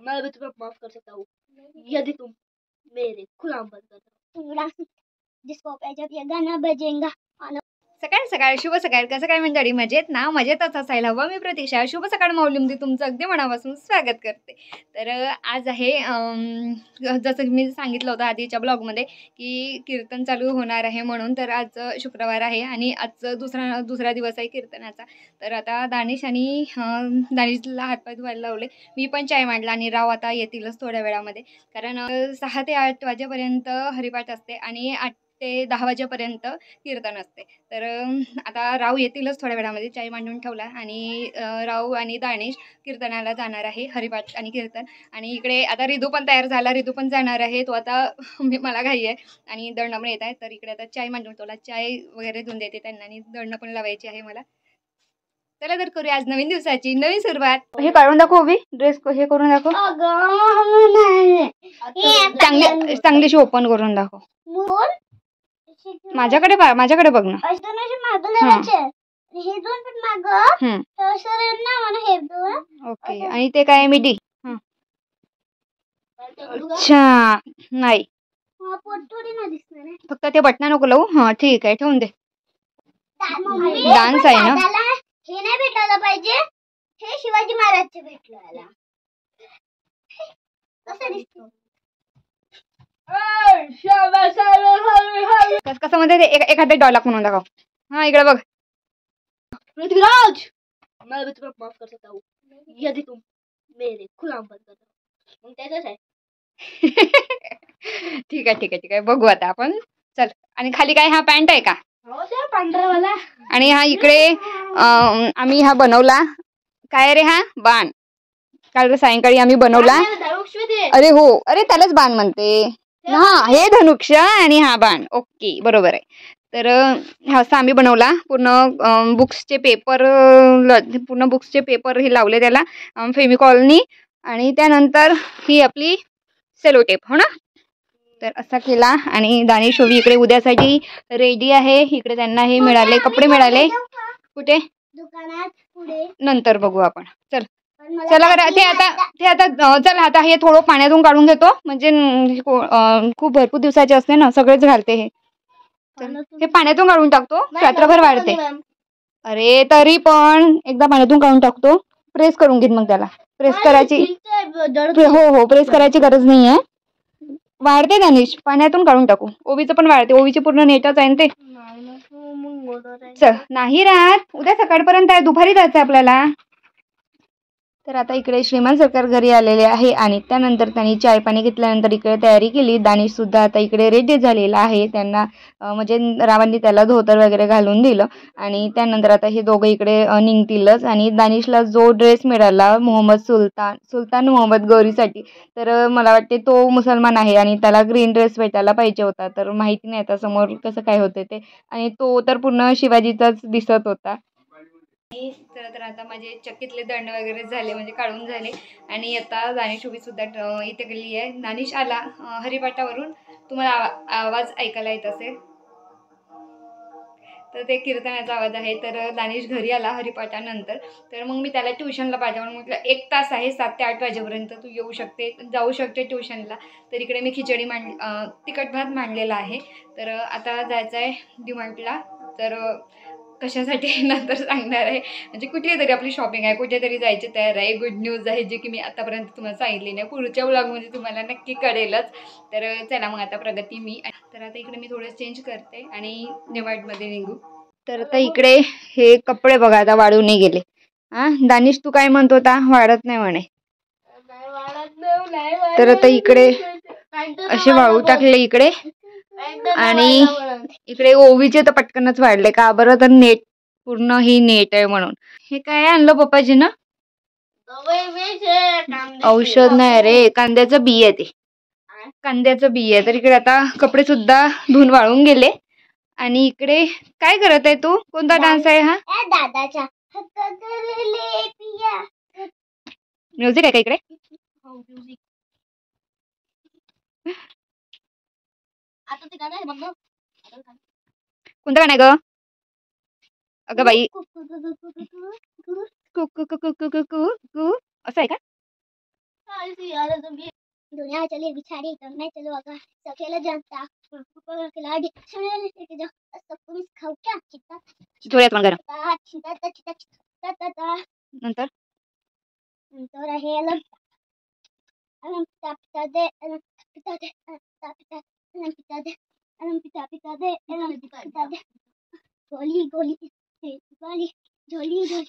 मैं भी तुम्हें माफ कर सकता हूँ यदि तुम मेरे गुलाम बनकर रहो। जिसको जब ये गाना बजेगा। सकाळ सकाळ शुभ सकाळ. कसं काय मंडळी, मजेत ना? मजेतच असायला हवं. मी प्रतीक्षा शुभ सकाळ माऊलीमध्ये तुमचं अगदी मनापासून स्वागत करते. तर आज आहे जसं मी सांगितलं होतं आधीच्या ब्लॉगमध्ये की कीर्तन चालू होणार आहे म्हणून. तर आज शुक्रवार आहे आणि आजचं दुसरा दिवस आहे कीर्तनाचा. तर आता दानिश आणि दानिशला हातपाय धुवायला लावले. मी पण चाय मांडला आणि राव आता येतीलच थोड्या वेळामध्ये, कारण 6 ते 8 वाजेपर्यंत हरिपाठ असते आणि 8 ते 10 वाजेपर्यंत कीर्तन असते. तर आता राव येतीलच थोड्या वेळामध्ये. चाय मांडून ठेवला आणि राव आणि दानिश कीर्तनाला जाणार आहे, हरिपाठ आणि कीर्तन. आणि इकडे आता रिदू पण तयार झाला, रिदू पण जाणार आहे. तो आता मला घाई आहे आणि दळणं पण येत आहे. तर इकडे आता चाय मांडून ठेवला, चाय वगैरे देऊन देते त्यांना आणि दळणं पण लावायची आहे मला. चला तर करूया आज नवीन दिवसाची नवीन सुरुवात. हे काढून दाखव उभी, ड्रेस हे करून दाखव, चांगलीशी ओपन करून दाखव. माझ्याकडे बघ ना. ओके. आणि ते काय मिडी? अच्छा नाही, फक्त ते बटना नको लावू. हा ठीक आहे, ठेवून दे. डान्स आहे ना. हे नाही भेटायला पाहिजे, हे शिवाजी महाराजचे भेटलं. कसं म्हणते एखाद्या डॉलॉग म्हणून दाखव. हा इकडे बघ. पृथ्वीराज, मैं भी तुम्हें माफ कर सकता हूँ यदि तुम मेरे गुलाम बनकर रहो. मग त्याच आहे. ठीक आहे बघू आता आपण. चल. आणि खाली काय, हा पॅन्ट आहे का? हो, त्या पांढरावाला. आणि हा इकडे आम्ही हा बनवला. काय रे, हा बाण. काल सायंकाळी आम्ही बनवला. अरे हो, अरे त्यालाच बाण म्हणते. हा, हे धनुष्य आणि हा बाण. ओके, बरोबर आहे. तर असं आम्ही बनवला. पूर्ण बुक्सचे पेपर हे लावले त्याला फेमिकॉलनी. आणि त्यानंतर ही आपली सेलोटेप, हो ना. तर असा केला. आणि दानिश शोभी इकडे उद्यासाठी रेडी आहे. इकडे त्यांना हे मिळाले, कपडे मिळाले. कुठे? दुकानात पुढे. नंतर बघू आपण. चल चला बरं. ते आता चल, आता हे थोडं पाण्यातून काढून घेतो, म्हणजे खूप भरपूर दिवसाचे असते ना, सगळेच घालते हे. हे पाण्यातून काढून टाकतो, रात्रभर वाढते. अरे तरी पण एकदा पाण्यातून काढून टाकतो. प्रेस करून घेत, मग त्याला प्रेस करायची. हो, प्रेस करायची गरज नाही आहे. वाढते दानिश, पाण्यातून काढून टाकू. ओवीचं पण वाढते, ओवीची पूर्ण नेटच आहे ते. चल, नाही राहत, उद्या सकाळपर्यंत आहे, दुपारी जायचं आपल्याला. तर आता इकडे श्रीमान सरकार घरी आलेले आहे आणि त्यानंतर त्यांनी चाय पाणी घेतल्यानंतर इकडे तयारी केली. दानिश सुद्धा आता इकडे रेडी झालेला आहे. त्यांना म्हणजे रावांनी त्याला धोतर वगैरे घालून दिलं आणि त्यानंतर आता हे दोघं इकडे निघतीलच. आणि दानिशला जो ड्रेस मिळाला सुलतान मोहम्मद गौरीसाठी, तर मला वाटते तो मुसलमान आहे आणि त्याला ग्रीन ड्रेस भेटायला पाहिजे होता. तर माहिती नाही आता समोर कसं काय होते ते. आणि तो तर पूर्ण शिवाजीचाच दिसत होता. तर आता माझे चक्कीतले दंड वगैरे झाले, म्हणजे काढून झाले. आणि आता दानिश उभी सुद्धा इथे गेली आहे. दानिश आला हरिपाठावरून, तुम्हाला आवाज ऐकायला येत असेल तर ते कीर्तनाचा आवाज आहे. तर दानिश घरी आला हरिपाठानंतर. तर मग मी त्याला ट्युशनला पाठवलं. म्हटलं 1 तास आहे, 7 ते 8 वाजेपर्यंत तू जाऊ शकते ट्युशनला. तर इकडे मी खिचडी तिखट भात मांडलेला आहे. तर आता जायचं आहे डिमार्टला. तर कशासाठी नंतर सांगणार आहे. म्हणजे कुठली तरी आपली शॉपिंग आहे, कुठेतरी जायची तयार आहे. गुड न्यूज आहे जी की मी आतापर्यंत तुम्हाला सांगितली नाही. पुढच्या व्लॉगमध्ये तुम्हाला नक्की कळेलच. तर चला मग आता प्रगती मी. तर आता इकडे मी थोडं चेंज करते आणि डिमार्टमध्ये निघू. तर आता इकडे हे कपडे बघा, आता वाढून नाही गेले. दानिश तू काय म्हणतो होता, वाढत नाही म्हणे. तर आता इकडे असे वाळू टाकले इकडे. आणि इकडे ओवीचे तर पटकनच वाढले का बरं, तर नेट पूर्ण ही नेट आहे म्हणून. हे काय आणलं पप्पाजी ना, औषध नाही रे, कांद्याचं बी आहे ते, कांद्याचं बी आहे. तर इकडे आता कपडे सुद्धा धुवून वाळून गेले. आणि इकडे काय करत आहे तू, कोणता डान्स आहे हा? दादाचा म्युझिक आहे का इकडे? कोणतं गाणं आहे ग? अगं बाई, असं आहे का? दुनिया चली बिछाड़ी तो मैं चलो अगर सकेला जानता ऊपर खिलाड़ी सुने लेके जाओ सबको मिस खाओ क्या चिता जोरात म्हण जरा. चिता चिता चिता नंतर तो रहे अलग पिता दे पिता दे पिता दे पिता दे गोली गोली गोली झोली झोली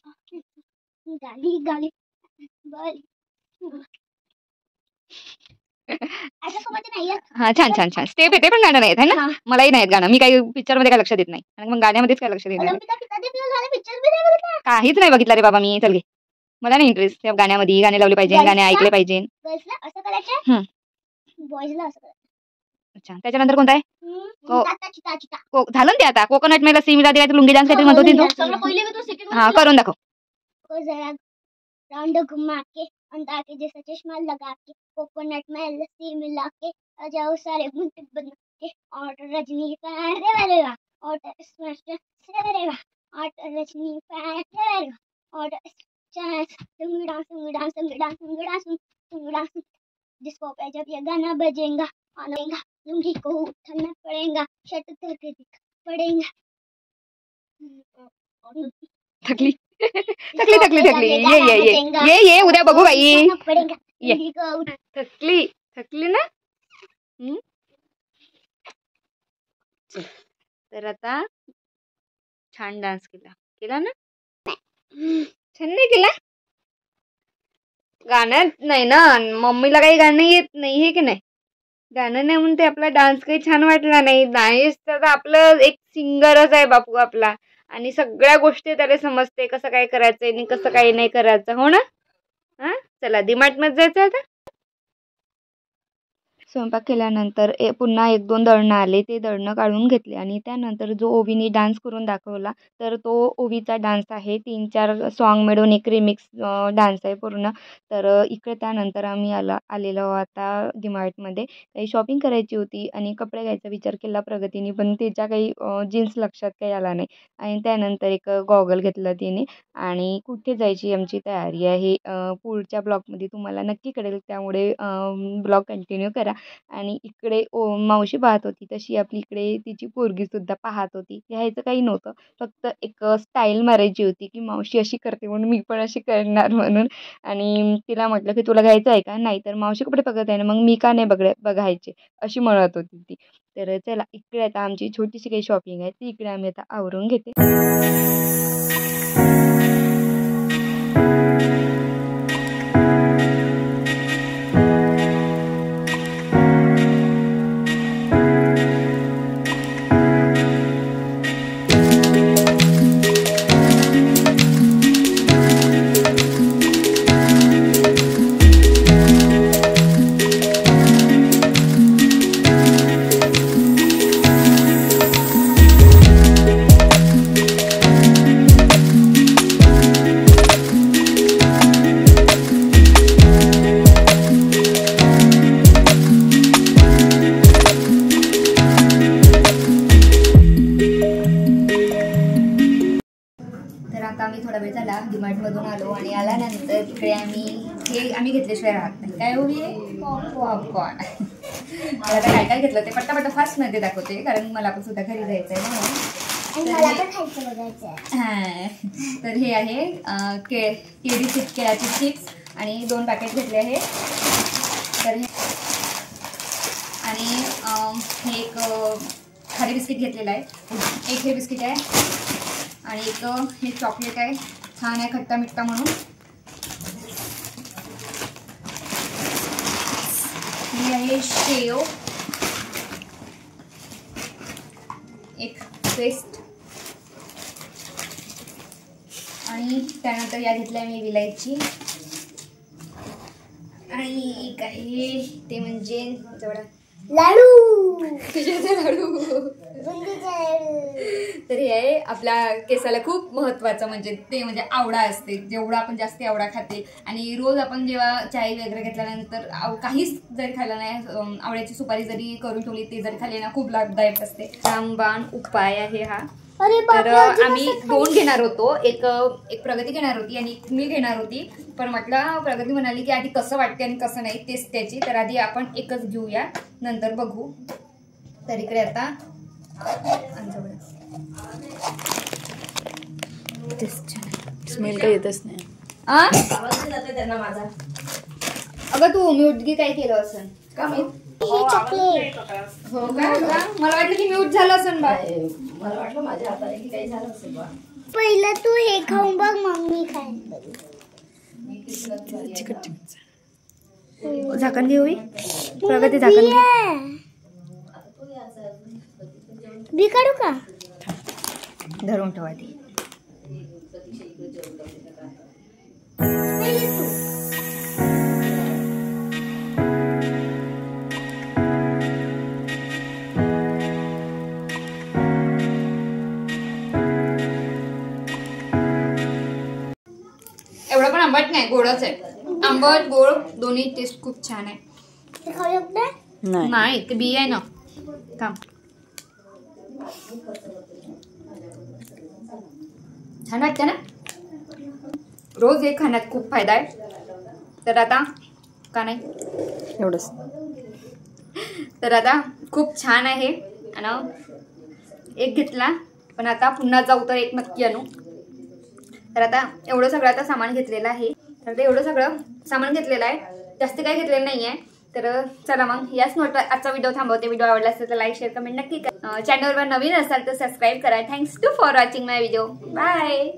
गाली गाली बाली असं समजत नाहीये. हा छान छान छान स्टेप येते पण गाणं नाही येत आहे ना. मलाही नाही येत गाणं. मी काही पिक्चर मध्ये काय लक्ष देत नाही आणि मग गाण्यामध्येच काय लक्ष देणार. पिता दे पिक्चर भी नाही बघितला. काहीच नाही बघितलं रे बाबा मी. चल गे. मला नाही इंटरेस्ट या गाण्यामध्ये. गाणे लावले पाहिजे, गाणे ऐकले पाहिजे. गर्ल्सला असं करायचं, बॉयजला असं करायचं. अच्छा त्याच्यानंतर कोणता आहे? चिता चिता झालं ना ते आता. कोकोनट मेला सी मिला दिला लुंगी डान्स काहीतरी म्हणत होती तू. हा करून दाखव. जरा राउंड घुमा के अंधा के जैसा चश्मा लगा के कोकोनट में लस्सी मिला के आ जाओ सारे मुंह बना के और रजनी रे और स्मैश रे और रजनी रे और डांस जिसको पे जब ये गाना बजेगा आनेगा लुंगी को उठाना पड़ेगा शर्ट तक पड़ेगा. थकली थकली थकली थकली. ये उद्या बघू बाई. ये थकली थकली ना. तर आता छान डान्स केला ना. छान नाही केला. गाणं नाही ना. मम्मीला काही गाणं येत नाही हे की नाही. गाणं नाही म्हणून ते आपला डान्स काही छान वाटला नाही. डान्स तर आपलं एक सिंगरच आहे बापू आपला आणि सगळ्या गोष्टी त्याला समजते कसं काय करायचंय आणि कसं काय नाही करायचं. हो ना. हा चला डीमार्ट मध्ये जायचं आता. स्वयंपाक केल्यानंतर पुन्हा 1-2 दळणं आले. ते दळणं काढून घेतले आणि त्यानंतर जो ओवीने डान्स करून दाखवला तर तो ओवीचा डान्स आहे. 3-4 सॉन्ग मिळून एक रिमिक्स डान्स आहे पूर्ण. तर इकडे त्यानंतर आम्ही आलेलो आता डीमार्टमध्ये. काही शॉपिंग करायची होती आणि कपडे घ्यायचा विचार केला प्रगतीने, पण त्याच्या काही जीन्स लक्षात काही आला नाही. आणि त्यानंतर एक गॉगल घेतला तिने आणि कुठे जायची आमची तयारी आहे पुढच्या ब्लॉगमध्ये तुम्हाला नक्की कळेल. त्यामुळे ब्लॉग कंटिन्यू करा. आणि इकडे मावशी पाहत होती तशी आपली इकडे तिची पोरगी सुद्धा पाहत होती. लिहायचं काही नव्हतं, फक्त एक स्टाईल मारायची होती की मावशी अशी करते म्हणून मी पण अशी करणार म्हणून. आणि तिला म्हटलं की तुला घ्यायचं आहे का. नाही तर मावशी कपडे बघत आहे ना मग मी का नाही बघायचे अशी म्हणत होती ती. तर चला इकडे आता आमची छोटीशी काही शॉपिंग आहे ती इकडे आम्ही आता आवरून घेते. डीमार्टमधून आलो आणि आल्यानंतर इकडे आम्ही घेतल्याशिवाय राहत नाही. काय हवी आहे पॉपकॉर्न. मला आता काय काय घेतलं ते पट्टापट्टा फास्टमध्ये दाखवते कारण मला पण सुद्धा घरी जायचं आहे म्हणून. हां तर हे आहे केळीची चिप्स आणि 2 पॅकेट घेतले आहे. तर हे आणि हे एक खारी बिस्किट घेतलेलं आहे. एक हे बिस्किट आहे आणि एक हे चॉकलेट आहे. छान आहे खट्टा मिठ्ठा म्हणून. हे आहे शेव, एक पेस्ट आणि त्यानंतर या घेतल्या मी विलायची आणि एक आहे ते म्हणजे लाडू. तर हे आहे आपल्या केसाला खूप महत्त्वाचं म्हणजे ते म्हणजे आवळा असते. जेवढा आपण जास्त आवळा खाते आणि रोज आपण जेव्हा चाय वगैरे घेतल्यानंतर काहीच जरी खाल्लं नाही आवळ्याची सुपारी जरी करून ठेवली ते जरी खाल्ली ना खूप लाभदायक असते. रामबाण उपाय आहे हा. तर आम्ही 2 घेणार होतो, एक प्रगती घेणार होती आणि एक मी घेणार होती. पण म्हटलं प्रगती म्हणाली की आधी कसं वाटते आणि कसं नाही तेच त्याची, तर आधी आपण एकच घेऊया नंतर बघू. तर इकडे आता स्मेल काही येतच नाही. अगं तू म्यूट काय केलं असं का? चॉकलेट हो का? मला वाटलं की म्यूट झालं असं बा. मला वाटलं माझ्या हाताने की काही झालं असेल बा. पहिलं तू हे खाऊन बघ, मम्मी खाईन. झाकण घेऊ प्रगती, झाकण बी काढू का? धरून ठेवा ती. एवढं पण आंबट नाही, गोडच आहे. आंबट गोड दोन्ही टेस्ट खूप छान आहे. ते खाऊ शकते? नाही ते बी आहे ना. थांब, छान वाटतं ना. रोज हे खाण्यात खूप फायदा आहे. तर आता का नाही एवढंच. तर आता खूप छान आहे आणि एक घेतला, पण आता पुन्हा जाऊ तर एक नक्की आणू. तर आता एवढं सगळं आता सामान घेतलेलं आहे. तर ते एवढं सगळं सामान घेतलेलं आहे, जास्त काही घेतलेलं नाही आहे. तर चला मग याच नोटवर आजचा व्हिडिओ थांबवते. व्हिडिओ आवडला असेल तर लाईक, शेअर, कमेंट नक्की करा. चॅनलवर नवीन असाल तर सबस्क्राईब करा. Thanks to for watching my video. Bye.